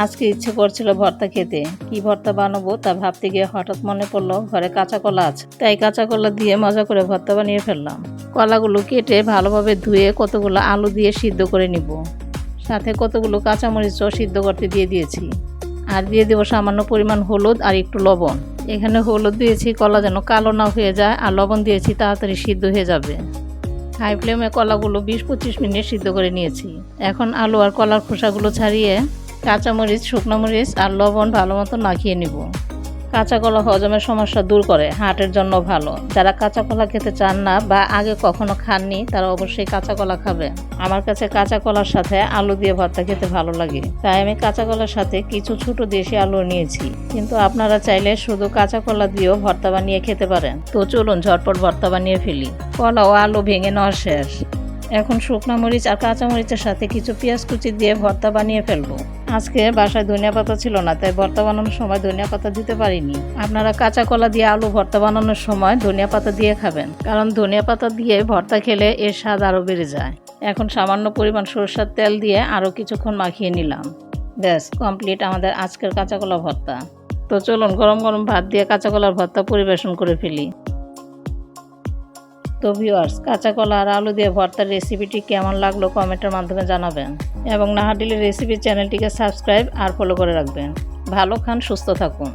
আজকে ইচ্ছে করছিল ভর্তা খেতে। কি ভর্তা বানাবো তা ভাবতে গিয়ে হঠাৎ মনে পড়লো ঘরে কাঁচা কলা আছে, তাই কাঁচা কলা দিয়ে মজা করে ভর্তা বানিয়ে ফেললাম। কলাগুলো কেটে ভালোভাবে ধুয়ে কতগুলো আলু দিয়ে সিদ্ধ করে নিব। সাথে কতগুলো কাঁচামরিচও সিদ্ধ করতে দিয়ে দিয়েছি। আর দিয়ে দেবো সামান্য পরিমাণ হলুদ আর একটু লবণ। এখানে হলুদ দিয়েছি কলা যেন কালো না হয়ে যায়, আর লবণ দিয়েছি তাড়াতাড়ি সিদ্ধ হয়ে যাবে। হাই ফ্লেমে কলাগুলো 20-25 মিনিট সিদ্ধ করে নিয়েছি। এখন আলু আর কলার খোসাগুলো ছাড়িয়ে কাঁচামরিচ, শুকনো মরিচ আর লবণ ভালো মতো মাখিয়ে নিব। কাঁচা কলা হজমের সমস্যা দূর করে, হার্টের জন্য ভালো। যারা কাঁচা কলা খেতে চান না বা আগে কখনো খাননি তারা অবশ্যই কাঁচা কলা খাবে। আমার কাছে কাঁচা কলার সাথে আলু দিয়ে ভর্তা খেতে ভালো লাগে, তাই আমি কাঁচা কলার সাথে কিছু ছোট দেশি আলু নিয়েছি। কিন্তু আপনারা চাইলে শুধু কাঁচা কলা দিয়েও ভর্তা বানিয়ে খেতে পারেন। তো চলুন ঝটপট ভর্তা বানিয়ে ফেলি। কলা ও আলু ভেঙে নেওয়া শেষ। এখন শুকনো মরিচ আর কাঁচামরিচের সাথে কিছু পেঁয়াজ কুচি দিয়ে ভর্তা বানিয়ে ফেলবো। আজকে বাসায় ধনিয়া পাতা ছিল না, তাই ভর্তা বানানোর সময় ধনিয়া পাতা দিতে পারিনি। আপনারা কাঁচা কলা দিয়ে আলু ভর্তা বানানোর সময় ধনিয়া পাতা দিয়ে খাবেন, কারণ ধনিয়া পাতা দিয়ে ভর্তা খেলে এর স্বাদ আরও বেড়ে যায়। এখন সামান্য পরিমাণ সরষের তেল দিয়ে আরও কিছুক্ষণ মাখিয়ে নিলাম। ব্যাস কমপ্লিট আমাদের আজকের কাঁচা কলা ভর্তা। তো চলুন গরম গরম ভাত দিয়ে কাঁচা কলার ভর্তা পরিবেশন করে ফেলি। তো ভিউয়ার্স, কাঁচা কলা আর আলু দিয়ে ভর্তার রেসিপিটি কেমন লাগলো কমেন্টের মাধ্যমে জানাবেন, এবং নাহার ডেইলি রেসিপি চ্যানেলটিকে সাবস্ক্রাইব আর ফলো করে রাখবেন। ভালো খান, সুস্থ থাকুন।